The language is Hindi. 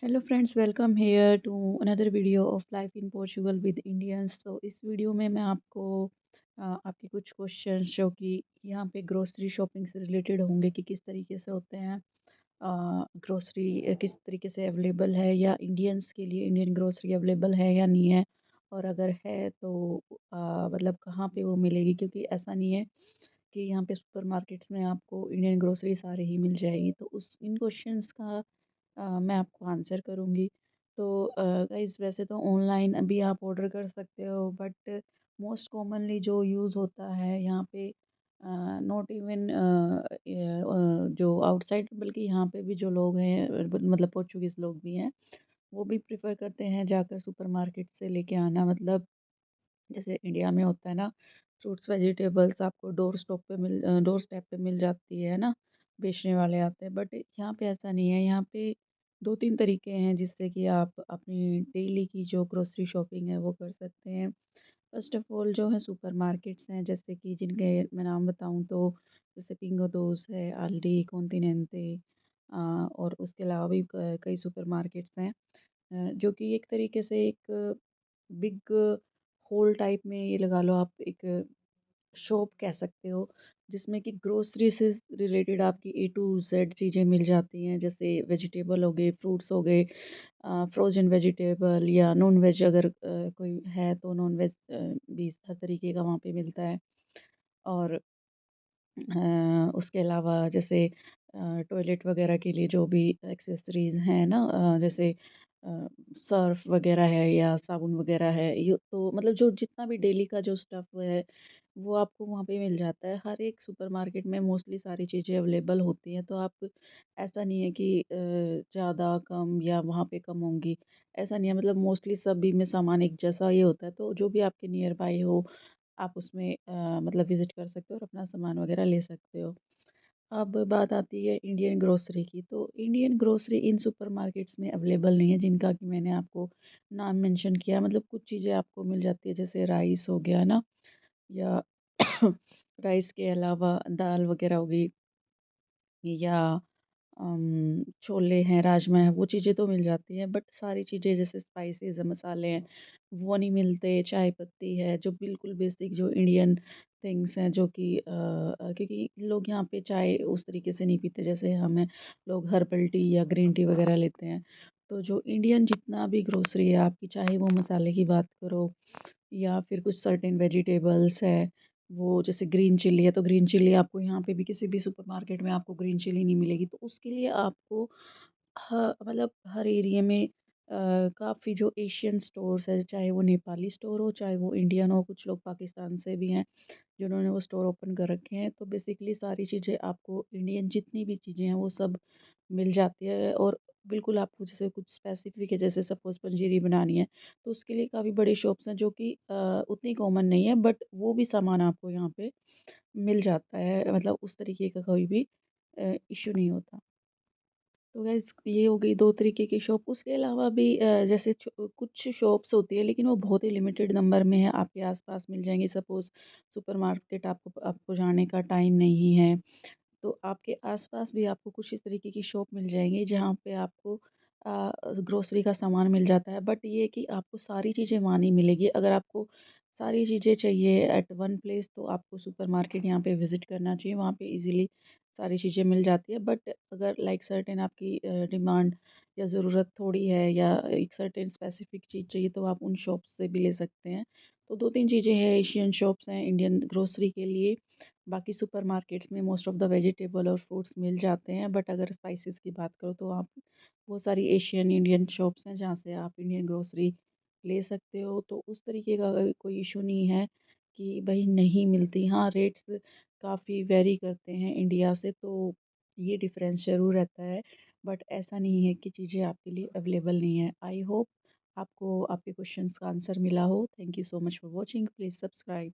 Hello friends, welcome here to another video of life in Portugal with Indians. तो इस वीडियो में मैं आपको आपके कुछ क्वेश्चंस जो कि यहाँ पे ग्रोसरी शॉपिंग से रिलेटेड होंगे कि किस तरीके से होते हैं, ग्रोसरी किस तरीके से अवेलेबल है, या इंडियंस के लिए इंडियन ग्रोसरी अवेलेबल है या नहीं है, और अगर है तो मतलब कहाँ पे वो मिलेगी, क्योंकि ऐसा नहीं है कि यहाँ पे सुपरमार्केट्स में आपको इंडियन ग्रोसरी सारे ही मिल जाएगी। तो उस इन क्वेश्चंस का मैं आपको आंसर करूँगी। तो गाइस, वैसे तो ऑनलाइन अभी आप ऑर्डर कर सकते हो, बट मोस्ट कॉमनली जो यूज़ होता है यहाँ पे, नॉट इवन जो आउटसाइड, बल्कि यहाँ पे भी जो लोग हैं, मतलब पोर्चुगीज़ लोग भी हैं, वो भी प्रेफर करते हैं जाकर सुपरमार्केट से लेके आना। मतलब जैसे इंडिया में होता है ना, फ्रूट्स वेजिटेबल्स आपको डोर स्टेप पे मिल जाती है ना, बेचने वाले आते हैं। बट यहाँ पे ऐसा नहीं है। यहाँ पे दो तीन तरीके हैं जिससे कि आप अपनी डेली की जो ग्रोसरी शॉपिंग है वो कर सकते हैं। फर्स्ट ऑफ ऑल जो है सुपरमार्केट्स हैं, जैसे कि जिनके मैं नाम बताऊँ तो जैसे पिंगो दोस है, अल्डी, कॉन्टिनेंटे, और उसके अलावा भी कई सुपरमार्केट्स हैं, जो कि एक तरीके से एक बिग होल टाइप में, ये लगा लो आप, एक शॉप कह सकते हो, जिसमें कि ग्रोसरी से रिलेटेड आपकी ए टू जेड चीज़ें मिल जाती हैं। जैसे वेजिटेबल हो गए, फ्रूट्स हो गए, फ्रोज़न वेजिटेबल, या नॉन वेज अगर कोई है तो नॉन वेज भी हर तरीके का वहाँ पे मिलता है। और उसके अलावा जैसे टॉयलेट वगैरह के लिए जो भी एक्सेसरीज़ हैं ना, जैसे सर्फ़ वगैरह है या साबुन वगैरह है, ये तो मतलब जो जितना भी डेली का जो स्टफ़ है, वो आपको वहाँ पे मिल जाता है। हर एक सुपरमार्केट में मोस्टली सारी चीज़ें अवेलेबल होती हैं, तो आप, ऐसा नहीं है कि ज़्यादा कम या वहाँ पे कम होंगी, ऐसा नहीं है। मतलब मोस्टली सभी में सामान एक जैसा ही होता है, तो जो भी आपके नियर बाय हो, आप उसमें मतलब विज़िट कर सकते हो और अपना सामान वगैरह ले सकते हो। अब बात आती है इंडियन ग्रोसरी की, तो इंडियन ग्रोसरी इन सुपरमार्केट्स में अवेलेबल नहीं है, जिनका कि मैंने आपको नाम मेंशन किया। मतलब कुछ चीज़ें आपको मिल जाती है, जैसे राइस हो गया ना, या राइस के अलावा दाल वगैरह हो गई, या छोले हैं, राजमा है, वो चीज़ें तो मिल जाती हैं। बट सारी चीज़ें जैसे स्पाइसेस हैं, मसाले हैं, वो नहीं मिलते। चाय पत्ती है, जो बिल्कुल बेसिक जो इंडियन थिंग्स हैं, जो कि क्योंकि लोग यहाँ पे चाय उस तरीके से नहीं पीते जैसे हमें, लोग हर्बल टी या ग्रीन टी वगैरह लेते हैं। तो जो इंडियन जितना भी ग्रोसरी है आपकी, चाहे वो मसाले की बात करो, या फिर कुछ सर्टेन वेजिटेबल्स है, वो जैसे ग्रीन चिली है, तो ग्रीन चिली आपको यहाँ पे भी किसी भी सुपरमार्केट में आपको ग्रीन चिली नहीं मिलेगी। तो उसके लिए आपको मतलब हर एरिया में काफ़ी जो एशियन स्टोर्स है, चाहे वो नेपाली स्टोर हो, चाहे वो इंडियन हो, कुछ लोग पाकिस्तान से भी हैं जिन्होंने वो स्टोर ओपन कर रखे हैं। तो बेसिकली सारी चीज़ें आपको, इंडियन जितनी भी चीज़ें हैं वो सब मिल जाती है। और बिल्कुल आपको जैसे कुछ स्पेसिफिक है, जैसे सपोज़ पंजीरी बनानी है, तो उसके लिए काफ़ी बड़ी शॉप्स हैं जो कि उतनी कॉमन नहीं है, बट वो भी सामान आपको यहाँ पे मिल जाता है। मतलब उस तरीके का कोई भी इश्यू नहीं होता। तो गाइस, ये हो गई दो तरीके की शॉप। उसके अलावा भी जैसे कुछ शॉप्स होती है, लेकिन वो बहुत ही लिमिटेड नंबर में है, आपके आसपास मिल जाएंगी। सपोज़ सुपरमार्केट आपको आपको जाने का टाइम नहीं है, तो आपके आसपास भी आपको कुछ इस तरीके की शॉप मिल जाएंगी जहाँ पे आपको ग्रोसरी का सामान मिल जाता है। बट ये कि आपको सारी चीज़ें वहाँ नहीं मिलेगी। अगर आपको सारी चीज़ें चाहिए एट वन प्लेस, तो आपको सुपरमार्केट यहाँ पे विज़िट करना चाहिए, वहाँ पे इजीली सारी चीज़ें मिल जाती है। बट अगर लाइक सर्टेन आपकी डिमांड या ज़रूरत थोड़ी है, या एक सर्टेन स्पेसिफिक चीज़ चाहिए, तो आप उन शॉप से भी ले सकते हैं। तो दो तीन चीज़ें हैं, एशियन शॉप्स हैं इंडियन ग्रोसरी के लिए। बाकी सुपरमार्केट्स में मोस्ट ऑफ़ द वेजिटेबल और फ्रूट्स मिल जाते हैं। बट अगर स्पाइसेस की बात करो, तो आप, बहुत सारी एशियन इंडियन शॉप्स हैं जहाँ से आप इंडियन ग्रोसरी ले सकते हो। तो उस तरीके का कोई इशू नहीं है कि भाई नहीं मिलती। हाँ, रेट्स काफ़ी वेरी करते हैं इंडिया से, तो ये डिफरेंस ज़रूर रहता है। बट ऐसा नहीं है कि चीज़ें आपके लिए अवेलेबल नहीं है। आई होप आपको आपके क्वेश्चंस का आंसर मिला हो। Thank you so much for watching. Please subscribe.